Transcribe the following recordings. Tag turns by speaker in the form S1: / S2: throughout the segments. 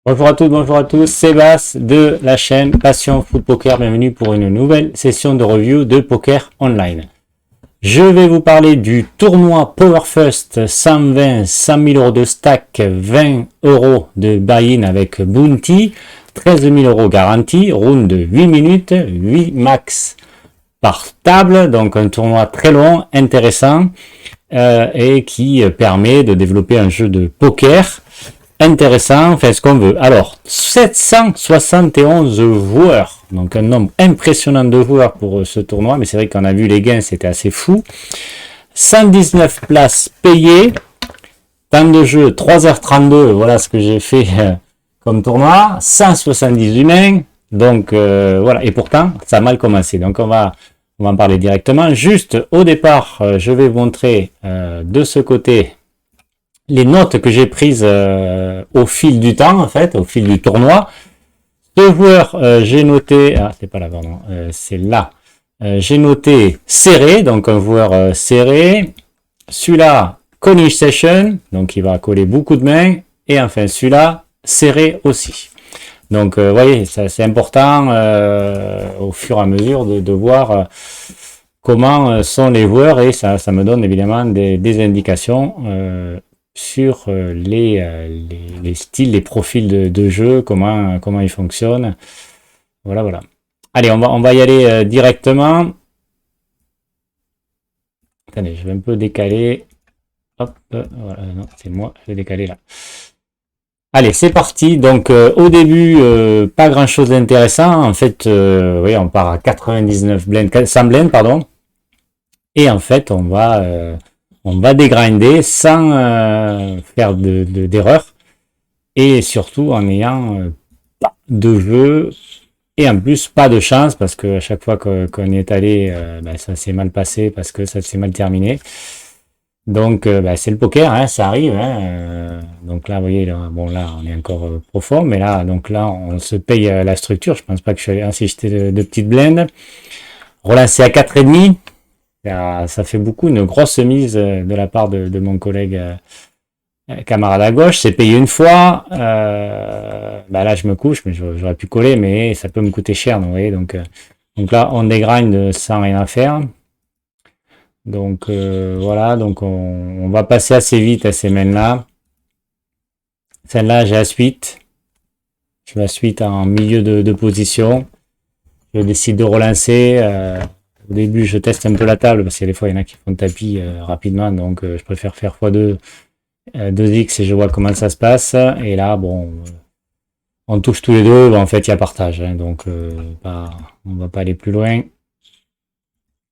S1: Bonjour à toutes, bonjour à tous, Sébastien de la chaîne Passion Foot Poker. Bienvenue pour une nouvelle session de review de poker online. Je vais vous parler du tournoi PowerFirst 100 000 euros de stack, 20 euros de buy-in avec Bounty, 13 000 euros garantie, round de 8 minutes, 8 max par table, donc un tournoi très long, intéressant et qui permet de développer un jeu de poker intéressant, fait ce qu'on veut. Alors, 771 joueurs, donc un nombre impressionnant de joueurs pour ce tournoi, mais c'est vrai qu'on a vu les gains, c'était assez fou. 119 places payées, temps de jeu 3h32, voilà ce que j'ai fait comme tournoi, 170 humains, donc voilà, et pourtant, ça a mal commencé, donc on va en parler directement. Juste au départ, je vais vous montrer de ce côté les notes que j'ai prises au fil du temps, en fait, au fil du tournoi. Ce joueur, j'ai noté, c'est pas là, pardon, c'est là. J'ai noté serré, donc un joueur serré. Celui-là, Connish Session, donc il va coller beaucoup de mains. Et enfin, celui-là, serré aussi. Donc, vous voyez, c'est important au fur et à mesure de voir comment sont les joueurs et ça me donne évidemment des indications sur les styles, les profils de jeu, comment ils fonctionnent. Voilà, voilà. Allez, on va y aller directement. Attendez, je vais un peu décaler. Hop, voilà, non, c'est moi, je vais décaler là. Allez, c'est parti. Donc, au début, pas grand-chose d'intéressant. En fait, oui, on part à 99 blends, 100 blends, pardon. Et en fait, on va dégrinder sans faire d'erreur et surtout en ayant pas de jeu et en plus pas de chance parce que à chaque fois qu'on est allé, ça s'est mal passé parce que ça s'est mal terminé. Donc c'est le poker, hein, ça arrive. Hein, donc là, vous voyez, là, bon là, on est encore profond, mais là, donc là, on se paye la structure. Je pense pas que je suis allé insister de petites blends. Relancer à 4,5. Ça fait beaucoup, une grosse mise de la part de mon collègue camarade à gauche. C'est payé une fois. Là, je me couche, mais j'aurais pu coller, mais ça peut me coûter cher. Donc, vous voyez, donc là, on dégrind sans rien à faire. Donc voilà, donc on va passer assez vite à ces mains-là. Celle-là, j'ai la suite. Je la suite en milieu de position. Je décide de relancer. Au début, je teste un peu la table parce qu'il y a des fois, il y en a qui font tapis rapidement, donc je préfère faire x2, 2x et je vois comment ça se passe. Et là, bon, on touche tous les deux, en fait, il y a partage, hein, donc on va pas aller plus loin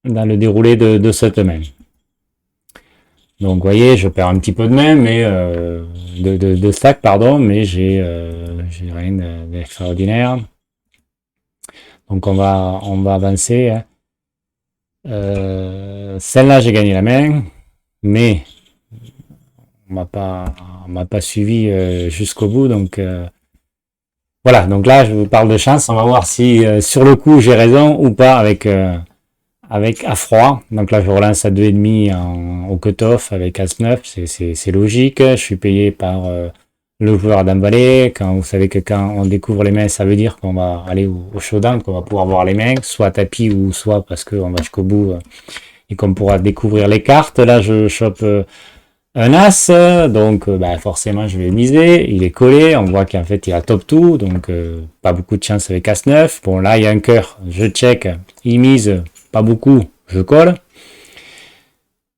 S1: dans le déroulé de cette main. Donc, vous voyez, je perds un petit peu de main, mais de stack, pardon, mais j'ai rien d'extraordinaire. Donc, on va avancer. Hein. Celle-là, j'ai gagné la main, mais on m'a pas suivi jusqu'au bout, donc voilà. Donc là, je vous parle de chance. On va voir si sur le coup j'ai raison ou pas avec à froid. Donc là, je relance à 2,5 au cut-off avec As-9. C'est logique. Je suis payé par le joueur Adam Valley. Quand vous savez que quand on découvre les mains, ça veut dire qu'on va aller au showdown, qu'on va pouvoir voir les mains, soit tapis ou soit parce qu'on va jusqu'au bout et qu'on pourra découvrir les cartes. Là, je chope un As, donc forcément je vais miser. Il est collé, on voit qu'en fait il a top tout, donc pas beaucoup de chance avec As-9. Bon, là il y a un cœur, je check, il mise, pas beaucoup, je colle.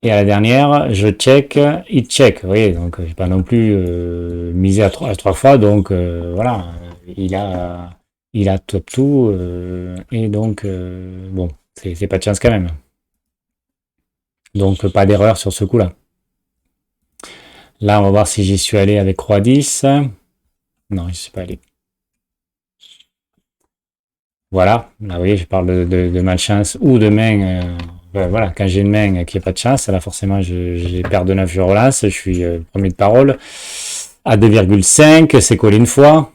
S1: Et à la dernière, je check, il check. Vous voyez, donc j'ai pas non plus misé à trois fois, donc voilà, il a top tout, et donc bon, c'est pas de chance quand même. Donc pas d'erreur sur ce coup-là. Là, on va voir si j'y suis allé avec Roi 10. Non, je suis pas allé. Voilà, là vous voyez, je parle de malchance ou de main. Voilà, quand j'ai une main qui n'a pas de chance, là forcément j'ai paire de 9, je relance, je suis premier de parole. À 2,5, c'est collé une fois.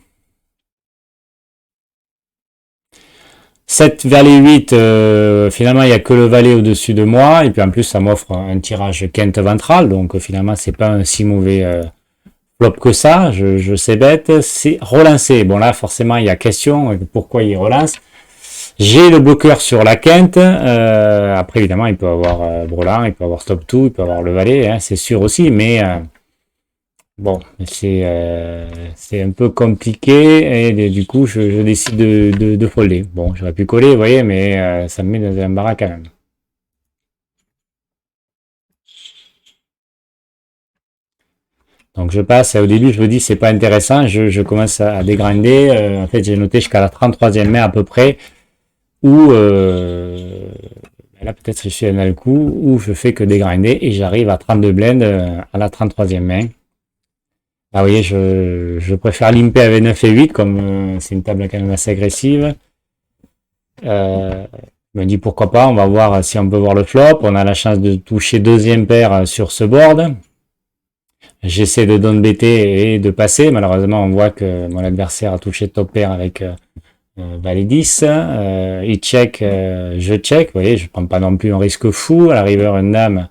S1: 7 valet 8, finalement il n'y a que le valet au-dessus de moi, et puis en plus ça m'offre un tirage quinte ventral, donc finalement c'est pas un si mauvais flop que ça, je sais bête, c'est relancer. Bon là, forcément, il y a question, pourquoi il relance. J'ai le bloqueur sur la quinte. Après, évidemment, il peut avoir Brelan, il peut avoir Top 2, il peut avoir le valet, hein, c'est sûr aussi, mais bon, c'est un peu compliqué et du coup, je décide de folder. Bon, j'aurais pu coller, vous voyez, mais ça me met dans un embarras quand même. Donc je passe, au début je me dis c'est pas intéressant, je commence à dégrinder, en fait j'ai noté jusqu'à la 33e main à peu près, où là peut-être je suis à le coup, où je fais que dégrinder et j'arrive à 32 blends à la 33e main. Ah vous voyez, je préfère limper avec 9 et 8, comme c'est une table quand même assez agressive. Je me dis pourquoi pas, on va voir si on peut voir le flop, on a la chance de toucher deuxième paire sur ce board. J'essaie de down BT et de passer. Malheureusement, on voit que mon adversaire a touché top pair avec valet 10. Il check, je check. Vous voyez, je prends pas non plus un risque fou. À la river, une dame,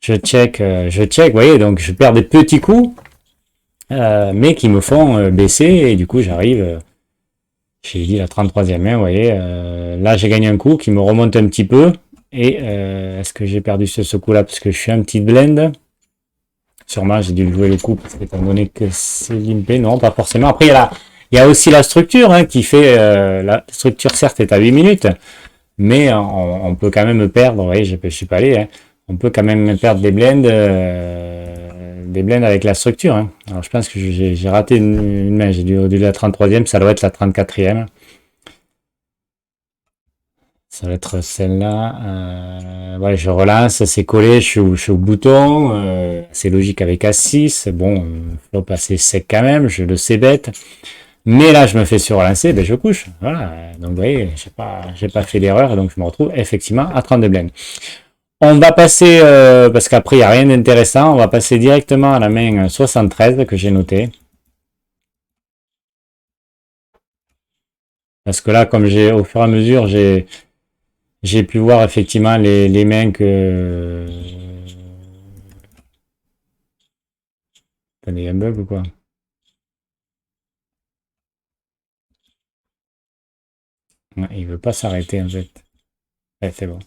S1: je check, je check. Vous voyez, donc je perds des petits coups, mais qui me font baisser. Et du coup, j'arrive, j'ai dit la 33e main. Vous voyez, là, j'ai gagné un coup qui me remonte un petit peu. Et est-ce que j'ai perdu ce coup-là parce que je suis un petit blend? Sûrement, j'ai dû jouer le coup, parce que étant donné que c'est limpé, non, pas forcément. Après, il y a aussi la structure, hein, qui fait, la structure, certes, est à 8 minutes, mais on peut quand même perdre, vous voyez, je suis pas allé, hein, on peut quand même perdre des blends avec la structure, hein. Alors, je pense que j'ai raté une main, j'ai dû la 33e, ça doit être la 34e. Ça va être celle-là. Ouais, je relance, c'est collé, je suis au bouton. C'est logique avec A6. Bon, flop assez sec quand même, je le sais bête. Mais là, je me fais surrelancer, ben je couche. Voilà. Donc, vous voyez, j'ai pas fait d'erreur, donc je me retrouve effectivement à 32 blindes. On va passer, parce qu'après, il n'y a rien d'intéressant, on va passer directement à la main 73 que j'ai notée. Parce que là, comme au fur et à mesure, j'ai pu voir effectivement les mains que... Attendez, il y a un bug ou quoi? Ouais, il veut pas s'arrêter en fait. Ouais, c'est bon.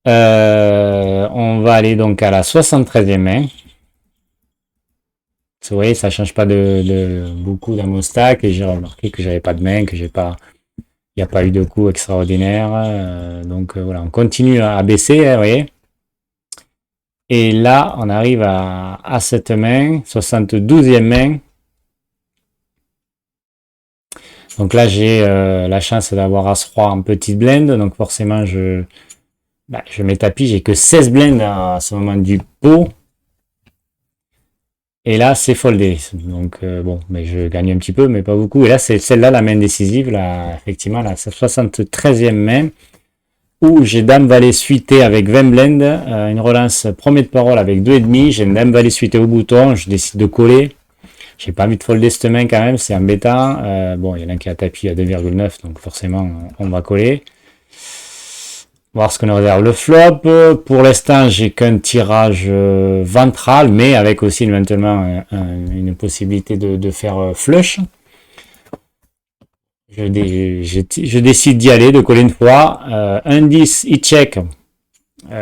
S1: On va aller donc à la 73e main. Vous voyez, ça change pas de beaucoup dans mon stack et j'ai remarqué que j'avais pas de main, que j'ai pas, il n'y a pas eu de coup extraordinaire. Donc voilà, on continue à baisser, hein, vous voyez. Et là, on arrive à cette main, 72e main. Donc là, j'ai la chance d'avoir As-Roi en petite blend. Donc forcément, je mets tapis. J'ai que 16 blends à ce moment du pot. Et là, c'est foldé. Donc bon, mais je gagne un petit peu, mais pas beaucoup. Et là, c'est celle-là, la main décisive. Là, effectivement, là, c'est 73e main. Où j'ai Dame Valet suité avec 20 blends. Une relance premier de parole avec 2,5. J'ai une Dame Valet suité au bouton. Je décide de coller. J'ai pas envie de folder cette main quand même, c'est embêtant. Bon, il y en a un qui a tapis à 2,9, donc forcément, on va coller. Voir ce qu'on réserve le flop. Pour l'instant, j'ai qu'un tirage ventral, mais avec aussi éventuellement une possibilité de faire flush. Je décide d'y aller, de coller une fois. Un 10, il check. Ben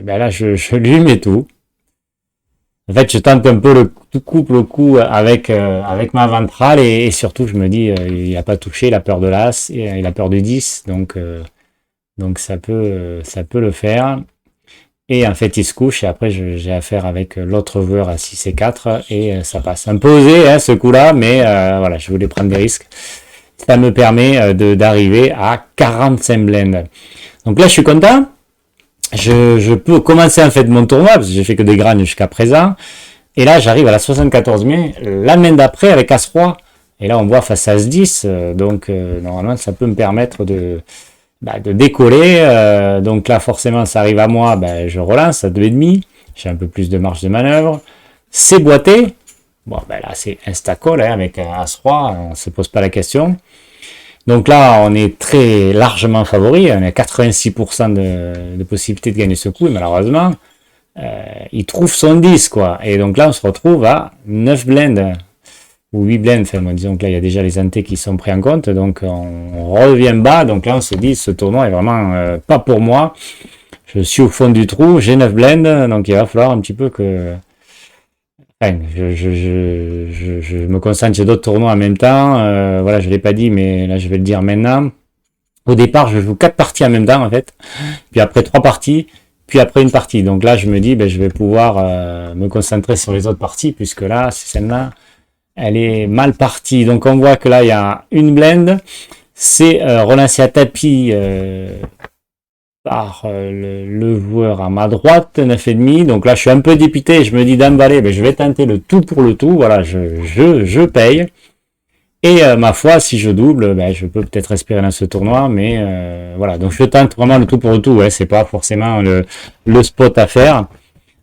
S1: là, je lui mets tout. En fait, je tente un peu le coup avec ma ventrale et surtout, je me dis, il n'a pas touché, il a peur de l'as, il a peur du 10, donc ça peut le faire. Et en fait, il se couche et après, j'ai affaire avec l'autre joueur à 6 et 4 et ça passe. Un peu osé, hein, ce coup-là, mais voilà, je voulais prendre des risques. Ça me permet d'arriver à 45 blends. Donc là, je suis content. Je peux commencer en fait mon tournoi, parce que j'ai fait que des grands jusqu'à présent. Et là, j'arrive à la 74 mai, la main d'après avec As-Roi. Et là, on voit face à As-10. Donc, normalement, ça peut me permettre de décoller. Donc là, forcément, ça arrive à moi. Je relance à 2,5. J'ai un peu plus de marge de manœuvre. C'est boité. Bon, là, c'est insta-call hein, avec As-Roi. On ne se pose pas la question. Donc là, on est très largement favori. On a 86% de possibilité de gagner ce coup. Et malheureusement, il trouve son 10, quoi. Et donc là, on se retrouve à 9 blindes, ou 8 blindes, enfin, disons que là, il y a déjà les antés qui sont pris en compte, donc on revient bas, donc là, on se dit, ce tournoi est vraiment pas pour moi. Je suis au fond du trou, j'ai 9 blindes, donc il va falloir un petit peu que... Enfin, je me concentre sur d'autres tournois en même temps. Voilà, je l'ai pas dit, mais là, je vais le dire maintenant. Au départ, je joue 4 parties en même temps, en fait. Puis après 3 parties, puis après une partie. Donc là, je me dis, ben, je vais pouvoir me concentrer sur les autres parties, puisque là, celle-là, elle est mal partie. Donc on voit que là, il y a une blende. C'est relancé à tapis par le joueur à ma droite, 9,5. Donc là, je suis un peu dépité. Je me dis, dame valet, ben, je vais tenter le tout pour le tout. Voilà, je paye. Et ma foi, si je double, ben, je peux peut-être espérer dans ce tournoi. Mais voilà, donc je tente vraiment le tout pour le tout. Ouais, c'est pas forcément le spot à faire.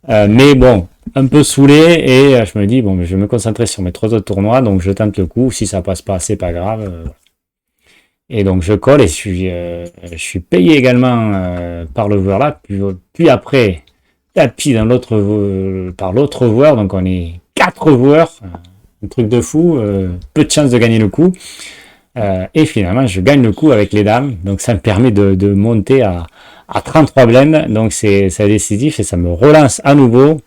S1: Mais bon, un peu saoulé. Et je me dis, bon, je vais me concentrer sur mes 3 autres tournois. Donc je tente le coup. Si ça passe pas, c'est pas grave. Et donc je colle et je suis payé également par le joueur là. Puis après, tapis dans par l'autre joueur. Donc on est 4 joueurs. Un truc de fou. Peu de chance de gagner le coup. Et finalement, je gagne le coup avec les dames. Donc ça me permet de monter à 33 blindes. Donc c'est décisif et ça me relance à nouveau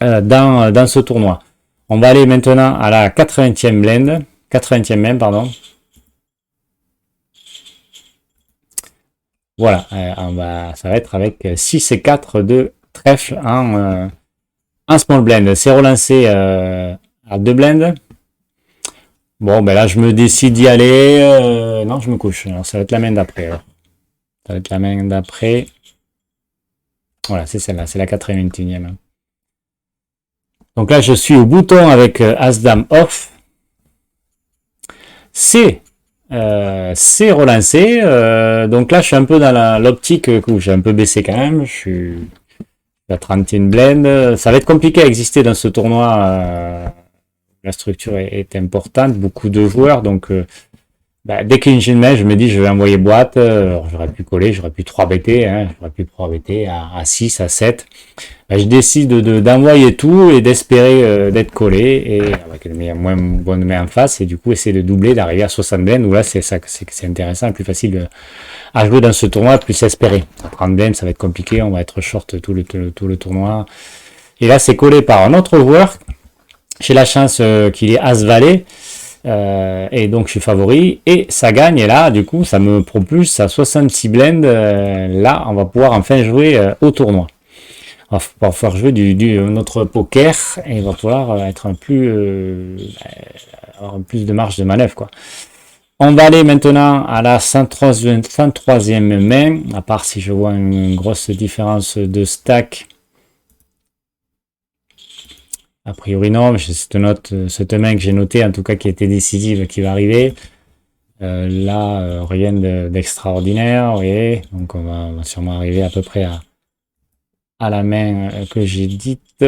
S1: dans ce tournoi. On va aller maintenant à la 80e blinde. 80e même, pardon. Voilà, ça va être avec 6 et 4 de trèfle en small blend. C'est relancé à 2 blends. Bon, ben là, je me décide d'y aller. Non, je me couche. Alors, ça va être la main d'après. Ça va être la main d'après. Voilà, c'est celle-là. C'est la 81e. Donc là, je suis au bouton avec As-Dame off. C'est relancé. Donc là, je suis un peu dans l'optique où j'ai un peu baissé quand même. Je suis à 31 blend. Ça va être compliqué à exister dans ce tournoi. La structure est importante, beaucoup de joueurs. Donc, dès qu'il y a une main, je me dis, je vais envoyer boîte. Alors, j'aurais pu coller, j'aurais pu 3-BT. J'aurais pu 3-BT à 6, à 7. Je décide d'envoyer tout et d'espérer d'être collé et avec une moins bonne main en face et du coup essayer de doubler, d'arriver à 60 blindes où là c'est intéressant, plus facile à jouer dans ce tournoi, plus espérer. À 30 blindes ça va être compliqué, on va être short tout le tournoi. Et là c'est collé par un autre joueur. J'ai la chance qu'il est As-Valet et donc je suis favori et ça gagne et là du coup ça me propulse à 66 blindes. Là on va pouvoir enfin jouer au tournoi. On va pouvoir jouer notre poker et il va pouvoir être avoir plus de marge de manœuvre, quoi. On va aller maintenant à la 103e main, à part si je vois une grosse différence de stack. A priori non, mais cette main que j'ai notée, en tout cas qui était décisive, qui va arriver. Là, rien d'extraordinaire, vous voyez. Donc on va sûrement arriver à peu près à la main que j'ai dite. Oui,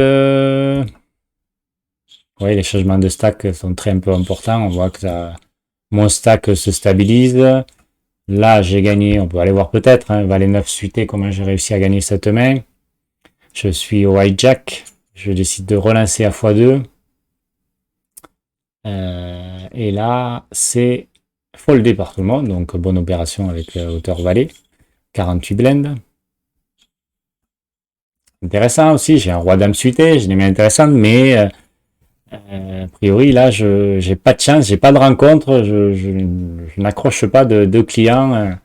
S1: les changements de stack sont très un peu importants. On voit que mon stack se stabilise. Là, j'ai gagné, on peut aller voir peut-être, valet 9 suité, comment j'ai réussi à gagner cette main. Je suis au hijack. Je décide de relancer à x2. Et là, c'est foldé par tout le monde. Donc, bonne opération avec hauteur valet. 48 blindes. Intéressant aussi, j'ai un roi dame suité, j'ai des mains intéressantes, mais a priori là j'ai pas de chance, j'ai pas de rencontre, je n'accroche pas de clients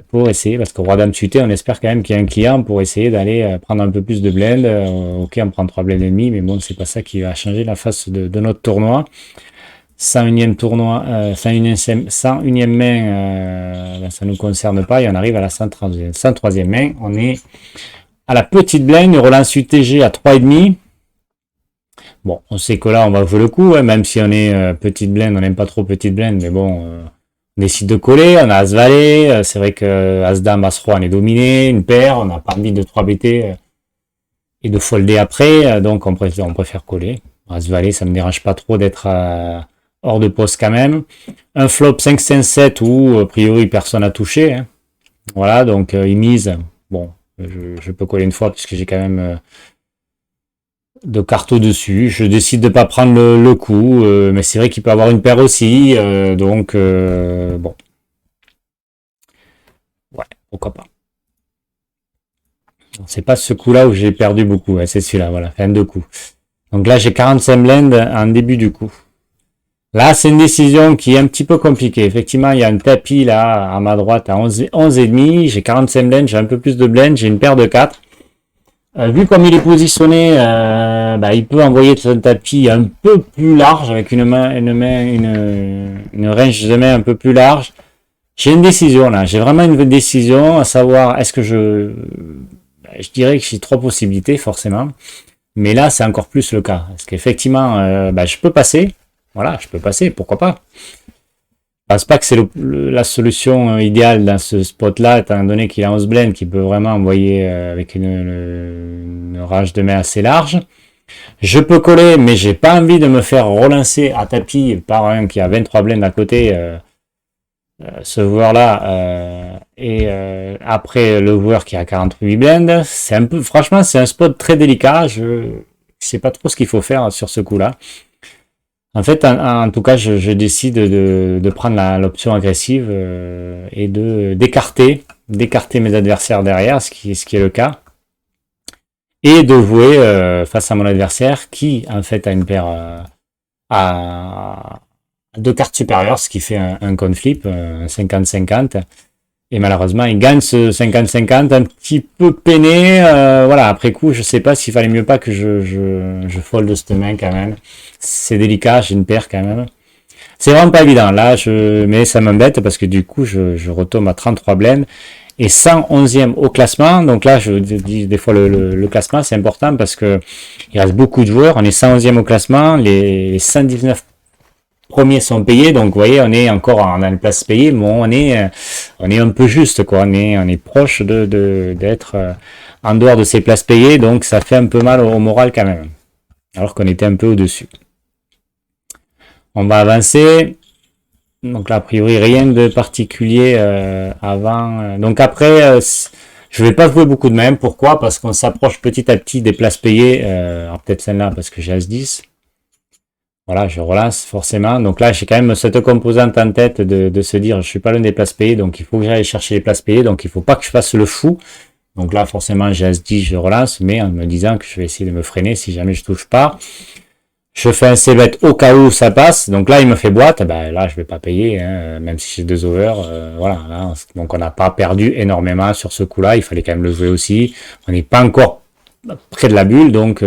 S1: pour essayer, parce que roi dame suité, on espère quand même qu'il y a un client pour essayer d'aller prendre un peu plus de blend. Ok, on prend 3 blends et demi, mais bon, c'est pas ça qui va changer la face de notre tournoi. 101e tournoi, 101e main, ça nous concerne pas, et on arrive à la 103e main, on est à la petite blinde, relance UTG à 3,5. Bon, on sait que là, on va jouer le coup, même si on est petite blinde, on n'aime pas trop petite blinde, mais bon, on décide de coller, on a As-Valet, c'est vrai que As-Dame, As-Roi, on est dominé, une paire, on n'a pas envie de 3BT et de folder après, donc on préfère coller. As-Valet, ça me dérange pas trop d'être hors de poste quand même. Un flop 5-5-7 où, a priori, personne n'a touché. Voilà, donc il mise, bon, Je peux coller une fois puisque j'ai quand même de cartes au-dessus. Je décide de pas prendre le coup, mais c'est vrai qu'il peut avoir une paire aussi, donc bon, ouais, pourquoi pas. C'est pas ce coup-là où j'ai perdu beaucoup, ouais, c'est celui-là, voilà, fin de coup. Donc là, j'ai 45 blinds en début du coup. Là, c'est une décision qui est un petit peu compliquée. Effectivement, il y a un tapis là à ma droite à 11 et demi. J'ai 45 blinds, j'ai un peu plus de blinds, j'ai une paire de 4. Vu comme il est positionné, bah, il peut envoyer son tapis un peu plus large avec une range de main un peu plus large. J'ai une décision là. J'ai vraiment une décision à savoir est-ce que je dirais que j'ai trois possibilités forcément. Mais là, c'est encore plus le cas. Parce qu'effectivement, bah, je peux passer. Voilà, je peux passer, pourquoi pas. Je pense pas que c'est la solution idéale dans ce spot-là, étant donné qu'il a 11 blends, qui peut vraiment envoyer avec une rage de main assez large. Je peux coller, mais j'ai pas envie de me faire relancer à tapis par un qui a 23 blends à côté, ce joueur-là, et après le joueur qui a 48 blends. C'est un peu, franchement, c'est un spot très délicat. Je sais pas trop ce qu'il faut faire sur ce coup-là. En fait, en tout cas, je décide de prendre l'option agressive et d'écarter mes adversaires derrière, ce qui est le cas, et de jouer face à mon adversaire qui, en fait, a une paire à deux cartes supérieures, ce qui fait un conflip, un 50-50. Et malheureusement, il gagne ce 50-50, un petit peu peiné. Voilà, après coup, je sais pas s'il fallait mieux pas que je fold cette main quand même. C'est délicat, j'ai une paire quand même. C'est vraiment pas évident. Là, mais ça m'embête parce que du coup, je retombe à 33 blends et 111e au classement. Donc là, je dis des fois le classement, c'est important parce que il reste beaucoup de joueurs. On est 111e au classement. Les 119 premiers sont payés, donc vous voyez, on est encore en une place payée, mais on est un peu juste, quoi. On est proche d'être en dehors de ces places payées, donc ça fait un peu mal au moral quand même, alors qu'on était un peu au-dessus. On va avancer. Donc là, a priori, rien de particulier avant. Donc après, je vais pas jouer beaucoup de même. Pourquoi? Parce qu'on s'approche petit à petit des places payées. Alors peut-être celle-là parce que j'ai As-10. Voilà, je relance forcément. Donc là, j'ai quand même cette composante en tête de se dire, je suis pas l'un des places payées, donc il faut que j'aille chercher les places payées, donc il faut pas que je fasse le fou. Donc là, forcément, j'ai As-10, je relance, mais en me disant que je vais essayer de me freiner si jamais je touche pas. Je fais un C-bet au cas où ça passe. Donc là, il me fait boîte. Ben là, je vais pas payer, hein, même si j'ai 2 over. Voilà. Là, donc on n'a pas perdu énormément sur ce coup-là. Il fallait quand même le jouer aussi. On n'est pas encore près de la bulle, donc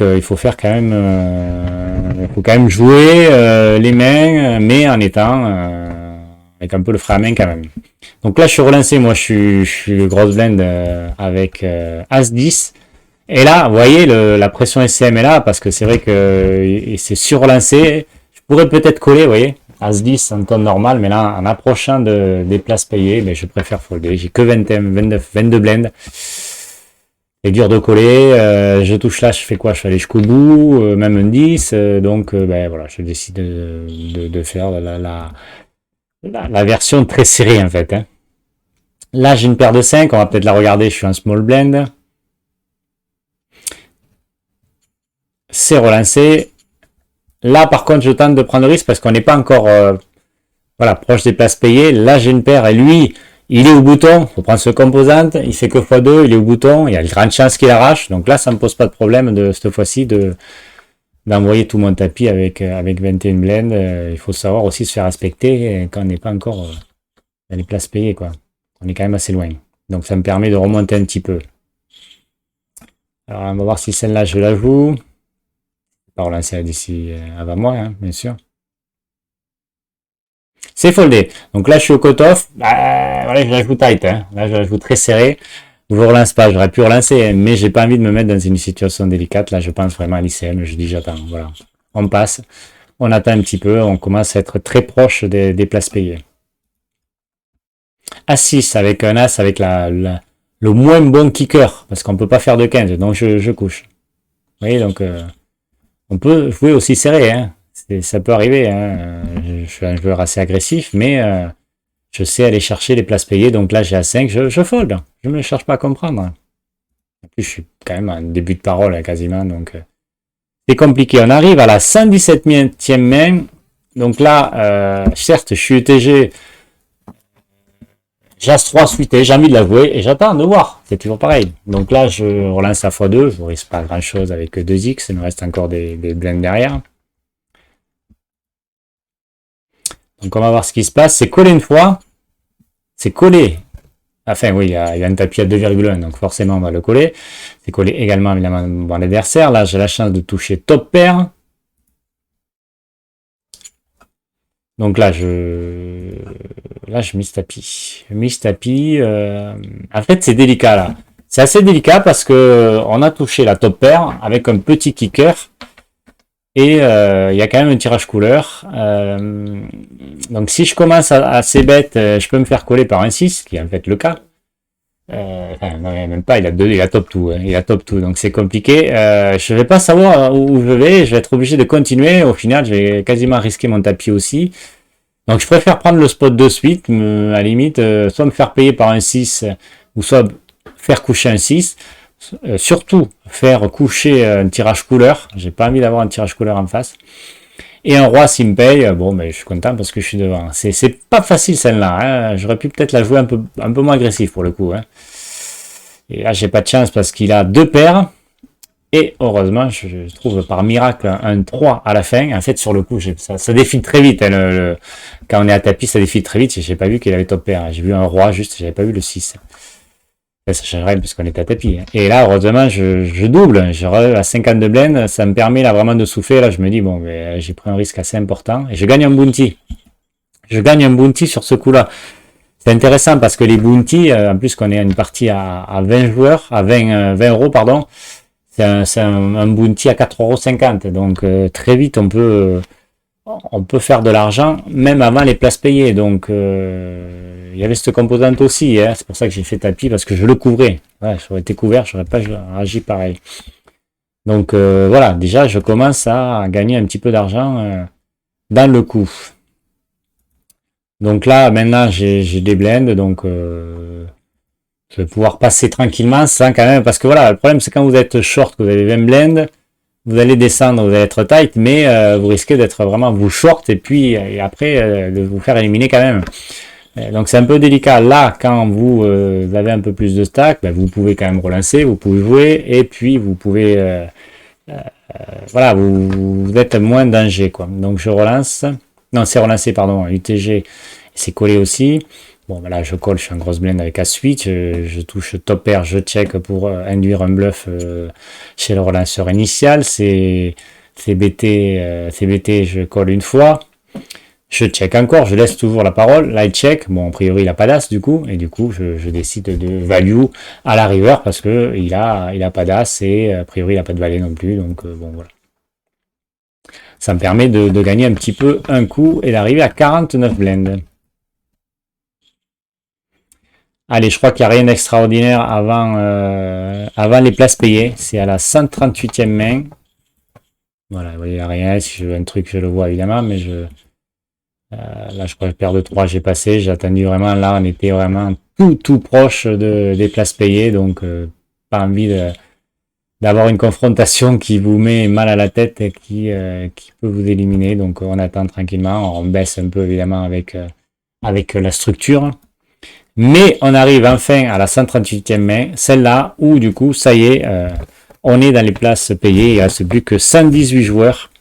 S1: il faut faire quand même, il faut quand même jouer les mains, mais en étant avec un peu le frein à main quand même. Donc là, je suis relancé. Moi, je suis le grosse blend avec As-10. Et là, vous voyez, la pression SCM est là, parce que c'est vrai que c'est surlancé. Je pourrais peut-être coller, vous voyez, As-10 en temps normal, mais là, en approchant des places payées, mais je préfère folder. J'ai que 21, 29, 22 blends. C'est dur de coller. Je touche là, je fais quoi? Je suis allé jusqu'au bout, même un 10. Donc, ben voilà, je décide de faire la version très serrée, en fait. Hein. Là, j'ai une paire de 5. On va peut-être la regarder. Je suis en small blend. C'est relancé. Là, par contre, je tente de prendre le risque parce qu'on n'est pas encore voilà, proche des places payées. Là, j'ai une paire et lui, il est au bouton. Il faut prendre ce composante. Il fait que x2, il est au bouton. Il y a de grandes chances qu'il arrache. Donc là, ça ne me pose pas de problème de cette fois-ci d'envoyer tout mon tapis avec 21 blends. Il faut savoir aussi se faire respecter quand on n'est pas encore dans les places payées, quoi. On est quand même assez loin. Donc ça me permet de remonter un petit peu. Alors, on va voir si celle-là, je la joue. Pas relancer d'ici avant moi, hein, bien sûr. C'est foldé. Donc là, je suis au cut-off. Bah, voilà, je la joue tight. Hein. Là, je la joue très serré. Je ne relance pas. J'aurais pu relancer, hein, mais j'ai pas envie de me mettre dans une situation délicate. Là, je pense vraiment à l'ICM. Je dis, j'attends. Voilà. On passe. On attend un petit peu. On commence à être très proche des places payées. A6 avec un As avec le moins bon kicker. Parce qu'on ne peut pas faire de 15. Donc, je couche. Vous voyez, donc... on peut jouer aussi serré, hein. Ça peut arriver. Hein. Je suis un joueur assez agressif, mais je sais aller chercher les places payées. Donc là, j'ai à 5, je fold. Je ne me cherche pas à comprendre. En plus, je suis quand même en début de parole quasiment, donc c'est compliqué. On arrive à la 117e main. Donc là, certes, je suis ETG. J'as 3 suité, j'ai envie de l'avouer et j'attends de voir. C'est toujours pareil. Donc là, je relance à x2. Je ne risque pas grand chose avec 2x. Il me reste encore des blindes derrière. Donc on va voir ce qui se passe. C'est collé une fois. C'est collé. Enfin oui, il y a un tapis à 2,1. Donc forcément, on va le coller. C'est collé également évidemment dans l'adversaire. Là, j'ai la chance de toucher top pair. Donc là, je mise tapis. Je mise tapis. En fait, c'est délicat là. C'est assez délicat parce que on a touché la top pair avec un petit kicker. Et il y a quand même un tirage couleur. Donc si je commence à ces bêtes, je peux me faire coller par un 6, qui est en fait le cas. Enfin, non, même pas, il a top tout. Hein, il a top tout, donc c'est compliqué. Je vais pas savoir où je vais vais être obligé de continuer. Au final, je vais quasiment risquer mon tapis aussi. Donc je préfère prendre le spot de suite, à la limite, soit me faire payer par un 6, ou soit faire coucher un 6. Surtout faire coucher un tirage couleur. J'ai pas envie d'avoir un tirage couleur en face. Et un roi s'il me paye, bon ben je suis content parce que je suis devant. C'est pas facile celle-là. Hein. J'aurais pu peut-être la jouer un peu moins agressif pour le coup. Hein. Et là j'ai pas de chance parce qu'il a 2 paires. Et heureusement, je trouve par miracle un 3 à la fin. En fait, sur le coup, ça défile très vite. Hein, quand on est à tapis, ça défile très vite. J'ai pas vu qu'il avait top pair. J'ai vu un roi juste, j'avais pas vu le 6. Ça changerait parce qu'on est à tapis. Hein. Et là, heureusement, je double. Je relève à 52 blindes. Ça me permet là vraiment de souffler. Là, je me dis, bon, j'ai pris un risque assez important. Et je gagne un bounty. Je gagne un bounty sur ce coup-là. C'est intéressant parce que les bounty, en plus qu'on est à une partie à 20 joueurs, à 20 euros, pardon, c'est un bounty à 4,50 €. Donc très vite, on peut faire de l'argent, même avant les places payées. Donc il y avait cette composante aussi. Hein. C'est pour ça que j'ai fait tapis, parce que je le couvrais. Ouais, j'aurais été couvert, j'aurais pas agi pareil. Donc voilà, déjà, je commence à gagner un petit peu d'argent dans le coup. Donc là, maintenant, j'ai des blindes, donc je vais pouvoir passer tranquillement sans quand même, parce que voilà, le problème c'est quand vous êtes short, que vous avez 20 blindes, vous allez descendre, vous allez être tight, mais vous risquez d'être vraiment vous short et puis et après de vous faire éliminer quand même. Donc c'est un peu délicat. Là, quand vous avez un peu plus de stack, ben, vous pouvez quand même relancer, vous pouvez jouer et puis vous pouvez voilà, vous êtes moins danger quoi. Donc je relance. Non, c'est relancé, pardon, UTG, c'est collé aussi. Bon, ben là, je colle, je suis en grosse blinde avec A8, je touche top pair, je check pour induire un bluff chez le relanceur initial. C'est BT, je colle une fois. Je check encore, je laisse toujours la parole. Là, il check. Bon, a priori, il n'a pas d'as du coup. Et du coup, je décide de value à la river parce que il a pas d'as et a priori, il n'a pas de valet non plus. Donc, bon, voilà. Ça me permet de gagner un petit peu un coup et d'arriver à 49 blindes. Allez, je crois qu'il n'y a rien d'extraordinaire avant les places payées. C'est à la 138e main. Voilà, vous voyez, il n'y a rien. Si je veux un truc, je le vois évidemment, mais là, je crois que paire de 3, j'ai passé. J'ai attendu vraiment, là, on était vraiment tout proche des places payées. Donc, pas envie d'avoir une confrontation qui vous met mal à la tête et qui peut vous éliminer. Donc, on attend tranquillement. On baisse un peu, évidemment, avec la structure. Mais on arrive enfin à la 138e main, celle-là où du coup, ça y est, on est dans les places payées. Il ne reste plus que 118 joueurs.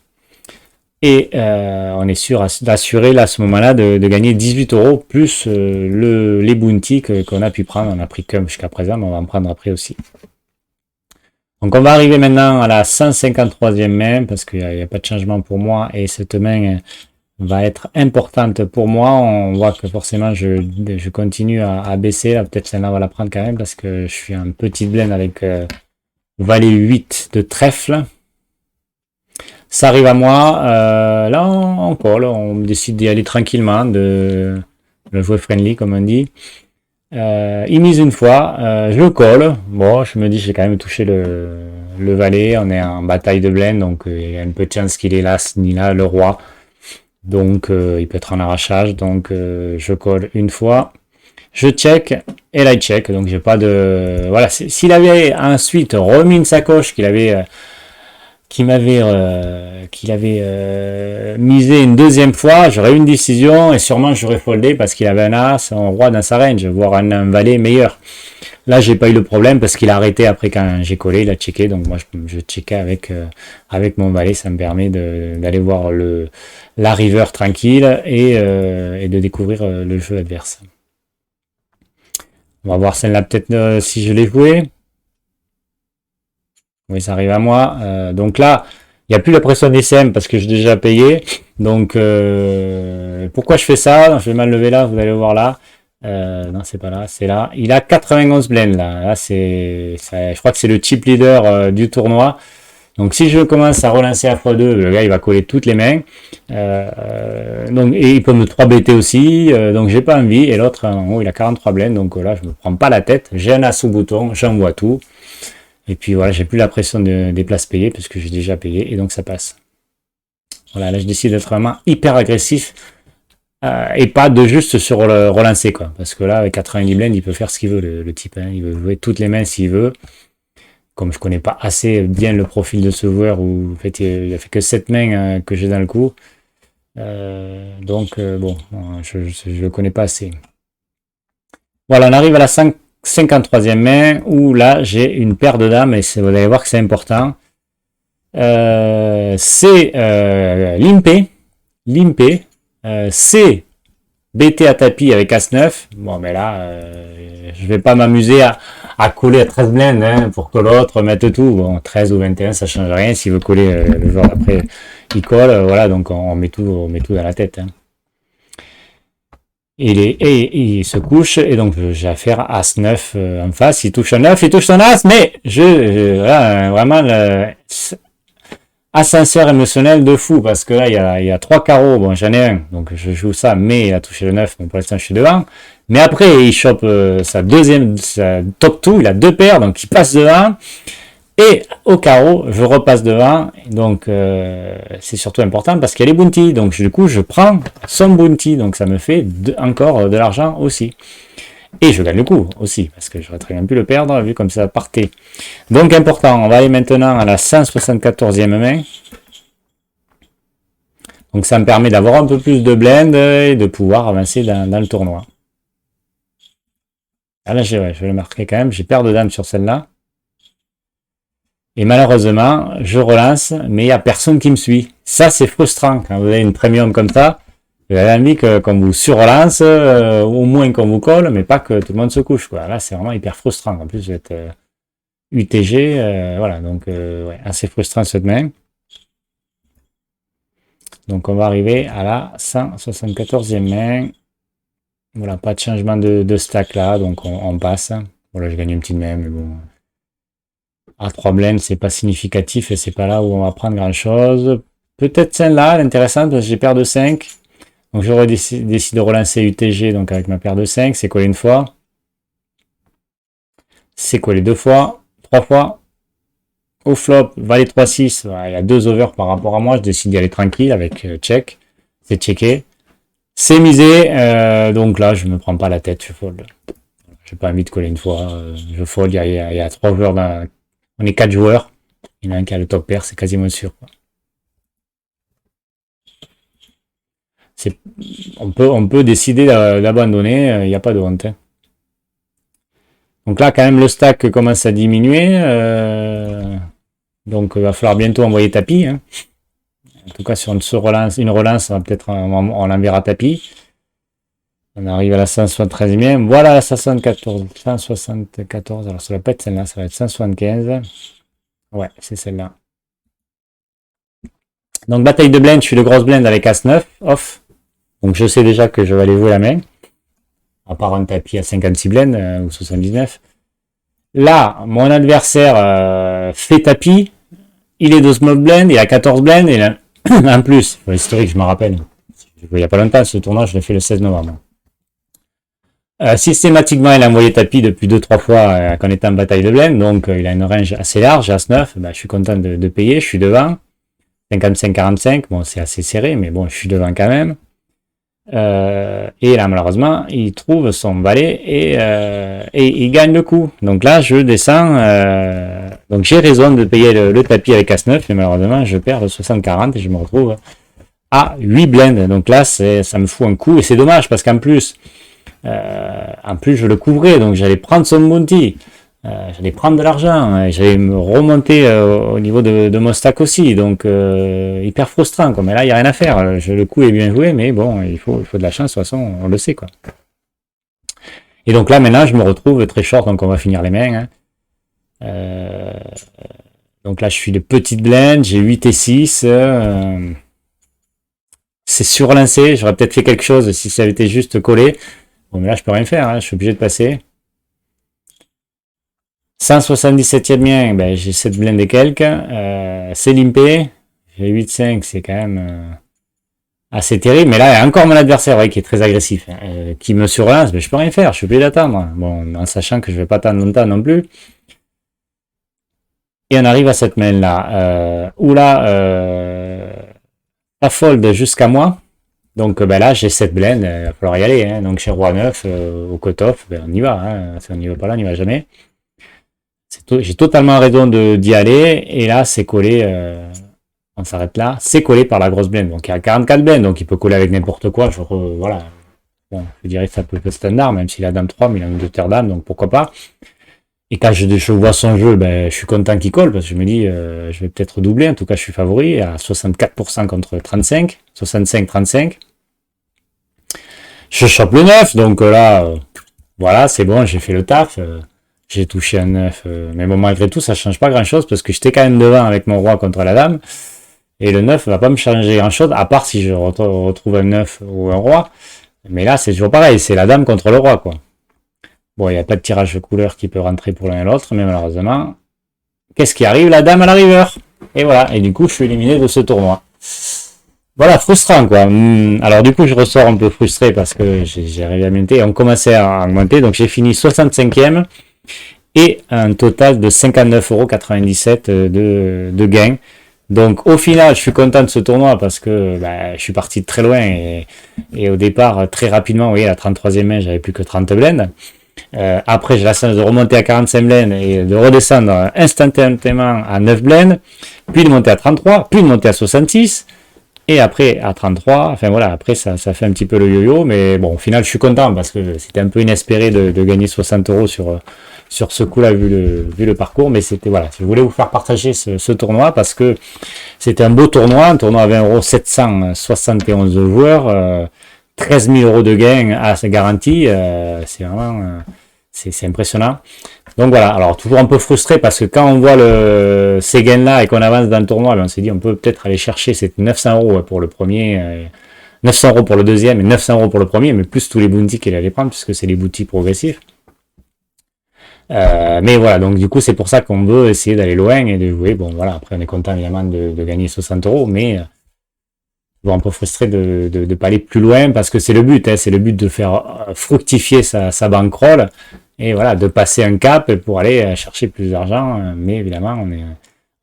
S1: Et on est sûr d'assurer là, à ce moment-là de gagner 18 € plus les bounties qu'on a pu prendre. On a pris comme jusqu'à présent, mais on va en prendre après aussi. Donc on va arriver maintenant à la 153e main parce qu'il n'y a pas de changement pour moi. Et cette main va être importante pour moi. On voit que forcément je continue à baisser. Peut-être celle-là va la prendre quand même parce que je suis un petit blend avec valet 8 de trèfle. Ça arrive à moi. Là on colle. On décide d'y aller tranquillement, de le jouer friendly comme on dit. Il mise une fois. Je colle. Bon, je me dis j'ai quand même touché le valet. On est en bataille de blend donc il y a un peu de chance qu'il est là, ni là le roi. Donc, il peut être en arrachage. Donc, je colle une fois. Je check et là il check. Donc, j'ai pas de... Voilà, s'il avait ensuite remis une sacoche qu'il avait misé une deuxième fois, j'aurais eu une décision et sûrement j'aurais foldé parce qu'il avait un as, un roi dans sa range, voire un valet meilleur. Là, j'ai pas eu le problème parce qu'il a arrêté après quand j'ai collé, il a checké. Donc moi, je checkais avec mon valet, ça me permet d'aller voir la river tranquille et de découvrir le jeu adverse. On va voir celle-là peut-être si je l'ai joué. Oui, ça arrive à moi. Donc là, il n'y a plus la pression des CM parce que j'ai déjà payé. Donc pourquoi je fais ça? Je vais mal lever là, vous allez voir là. Non, c'est pas là, c'est là. Il a 91 blends là. Là, je crois que c'est le chip leader du tournoi. Donc si je commence à relancer à x2, le gars il va coller toutes les mains. Donc, et il peut me 3BT aussi. Donc j'ai pas envie. Et l'autre, en haut, il a 43 blends. Donc là, je me prends pas la tête. J'ai un as sous bouton, j'envoie tout. Et puis voilà, j'ai plus la pression des places payées parce que j'ai déjà payé et donc ça passe. Voilà, là je décide d'être vraiment hyper agressif et pas de juste sur le relancer quoi. Parce que là, avec 90 blends, il peut faire ce qu'il veut le type. Hein. Il veut jouer toutes les mains s'il veut. Comme je connais pas assez bien le profil de ce joueur où en fait il a fait que 7 mains que j'ai dans le coup. Donc bon, je le connais pas assez. Voilà, on arrive à la 53e main où là j'ai une paire de dames et vous allez voir que c'est important. C'est limpé. C'est BT à tapis avec As-9. Bon, mais là, je vais pas m'amuser à coller à 13 blindes hein, pour que l'autre mette tout. Bon, 13 ou 21, ça change rien. S'il veut coller le joueur d'après, il colle. Voilà, donc on met tout dans la tête. Hein. Il se couche et donc j'ai affaire à As-9 en face. Il touche un 9, il touche son As, mais voilà, vraiment ascenseur émotionnel de fou parce que là il y a 3 carreaux, bon j'en ai un, donc je joue ça, mais il a touché le 9, bon pour l'instant je suis devant. Mais après il chope sa top 2, il a 2 paires, donc il passe devant. Et au carreau, je repasse devant, donc c'est surtout important parce qu'il y a les bounty, donc du coup je prends son bounty, donc ça me fait encore de l'argent aussi. Et je gagne le coup aussi, parce que j'aurais très bien pu le perdre vu comme ça partait. Donc important, on va aller maintenant à la 174e main. Donc ça me permet d'avoir un peu plus de blend et de pouvoir avancer dans le tournoi. Ah là je vais le marquer quand même, j'ai paire de dames sur celle-là. Et malheureusement, je relance, mais il n'y a personne qui me suit. Ça, c'est frustrant quand vous avez une premium comme ça. Vous avez envie qu'on vous surrelance, au moins qu'on vous colle, mais pas que tout le monde se couche. Quoi. Là, c'est vraiment hyper frustrant. En plus, vous êtes UTG. Voilà, donc ouais, assez frustrant cette main. Donc, on va arriver à la 174e main. Voilà, pas de changement de stack là, donc on passe. Voilà, j'ai gagné une petite main, mais bon... À 3 blends, c'est pas significatif et c'est pas là où on va prendre grand chose. Peut-être celle-là, elle est intéressante parce que j'ai paire de 5. Donc j'aurais décidé de relancer UTG donc avec ma paire de 5. C'est collé une fois. C'est collé 2 fois. 3 fois. Au flop, valet 3-6. Voilà, il y a 2 over par rapport à moi. Je décide d'y aller tranquille avec check. C'est checké. C'est misé. Donc là, je me prends pas la tête. Je fold. J'ai pas envie de coller une fois. Je fold. Il y a 3 overs dans... On est 4 joueurs. Il y en a un qui a le top pair, c'est quasiment sûr. Quoi. On peut décider d'abandonner, il n'y a pas de honte. Hein. Donc là, quand même, le stack commence à diminuer. Donc, il va falloir bientôt envoyer tapis. Hein. En tout cas, si on se relance, une relance, on l'enverra tapis. On arrive à la 173e. Voilà la 174. 174. Alors, ça va pas être celle-là, ça va être 175. Ouais, c'est celle-là. Donc, bataille de blend, je suis de grosse blend avec As-9, off. Donc, je sais déjà que je vais aller jouer la main. À part un tapis à 56 blends ou 79. Là, mon adversaire fait tapis. Il est de small blend, il a 14 blends. Et là, en plus, pour l'historique, je me rappelle. Il n'y a pas longtemps, ce tournoi, je l'ai fait le 16 novembre. Systématiquement, il a envoyé tapis depuis 2-3 fois quand on était en bataille de blend, donc il a une range assez large, As-9, je suis content de payer, je suis devant. 55-45, bon, c'est assez serré, mais bon, je suis devant quand même. Et là, malheureusement, il trouve son valet et il gagne le coup. Donc là, je descends. Donc j'ai raison de payer le tapis avec As-9, mais malheureusement, je perds le 60-40 et je me retrouve à 8 blindes. Donc là, ça me fout un coup et c'est dommage parce qu'en plus, je le couvrais, donc j'allais prendre son bounty. J'allais prendre de l'argent, j'allais me remonter au niveau de mon stack aussi, donc hyper frustrant quoi. Mais là il n'y a rien à faire, le coup est bien joué, mais bon, il faut de la chance, de toute façon on le sait quoi. Et donc là maintenant je me retrouve très short, donc on va finir les mains. Donc là je suis de petite blinde, j'ai 8 et 6, c'est surlancé, j'aurais peut-être fait quelque chose si ça avait été juste collé. Bon mais là je peux rien faire, je suis obligé de passer. 177e mien, ben, j'ai 7 blindes et quelques. C'est limpé. J'ai 8-5, c'est quand même assez terrible. Mais là, il y a encore mon adversaire qui est très agressif, qui me surlance. Mais je peux rien faire, je suis obligé d'attendre. Bon, en sachant que je vais pas attendre longtemps non plus. Et on arrive à cette main-là. Où là, ça fold jusqu'à moi. Donc ben là, j'ai 7 blindes, il va falloir y aller. Donc chez Roi 9, au cut-off, ben, on y va. Si on n'y va pas là, on n'y va jamais. J'ai totalement raison d'y aller, et là c'est collé, on s'arrête là, c'est collé par la grosse blinde, donc il y a 44 blindes, donc il peut coller avec n'importe quoi, voilà, bon, je dirais que ça peut être standard, même s'il a dame 3, mais il a une 2 terre dame, donc pourquoi pas. Et quand je vois son jeu, ben, je suis content qu'il colle, parce que je me dis, je vais peut-être doubler, en tout cas je suis favori, à 64% contre 35, 65-35. Je chope le 9, donc là, voilà, c'est bon, j'ai fait le taf. J'ai touché un 9, mais bon, malgré tout, ça change pas grand chose parce que j'étais quand même devant avec mon roi contre la dame. Et le 9 va pas me changer grand chose, à part si je retrouve un 9 ou un roi. Mais là, c'est toujours pareil, c'est la dame contre le roi, quoi. Bon, il n'y a pas de tirage de couleur qui peut rentrer pour l'un et l'autre, mais malheureusement, qu'est-ce qui arrive? La dame à la river. Et voilà, et du coup, je suis éliminé de ce tournoi. Voilà, frustrant, quoi. Alors, du coup, je ressors un peu frustré parce que j'ai arrivé à monter. On commençait à augmenter, donc j'ai fini 65e. Et un total de 59,97 € de gain. Donc au final, je suis content de ce tournoi parce que je suis parti de très loin et au départ, très rapidement, vous voyez, à la 33e main, j'avais plus que 30 blindes. Après, j'ai la chance de remonter à 45 blindes et de redescendre instantanément à 9 blindes, puis de monter à 33, puis de monter à 66. Et après, à 33, enfin voilà, après ça fait un petit peu le yo-yo, mais bon, au final, je suis content parce que c'était un peu inespéré de gagner 60 € sur ce coup-là, vu le parcours, mais c'était, voilà, je voulais vous faire partager ce tournoi parce que c'était un beau tournoi, un tournoi à 20 €, 771 joueurs, 13 000 € de gain à sa garantie, c'est vraiment, c'est impressionnant. Donc voilà, alors toujours un peu frustré parce que quand on voit ces gains-là et qu'on avance dans le tournoi, on s'est dit on peut peut-être aller chercher ces 900 € pour le premier, 900 € pour le deuxième et 900 € pour le premier, mais plus tous les bounties qu'il allait prendre puisque c'est les bounties progressifs. Mais voilà, donc du coup c'est pour ça qu'on veut essayer d'aller loin et de jouer. Bon voilà, après on est content évidemment de gagner 60 €, mais un peu frustré de ne pas aller plus loin parce que c'est le but, c'est le but de faire fructifier sa bankroll et voilà, de passer un cap pour aller chercher plus d'argent. Mais évidemment,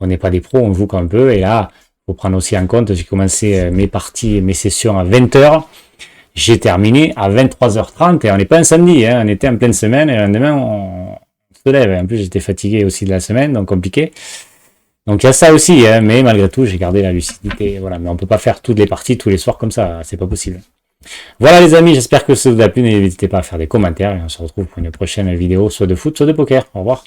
S1: on n'est pas des pros, on joue comme peu. Et là, il faut prendre aussi en compte, j'ai commencé mes parties, mes sessions à 20 h. J'ai terminé à 23h30 et on n'est pas un samedi, on était en pleine semaine et le lendemain on se lève. Et en plus, j'étais fatigué aussi de la semaine, donc compliqué. Donc il y a ça aussi, mais malgré tout, j'ai gardé la lucidité. Voilà, mais on peut pas faire toutes les parties tous les soirs comme ça, c'est pas possible. Voilà les amis, j'espère que ça vous a plu. N'hésitez pas à faire des commentaires et on se retrouve pour une prochaine vidéo, soit de foot, soit de poker. Au revoir.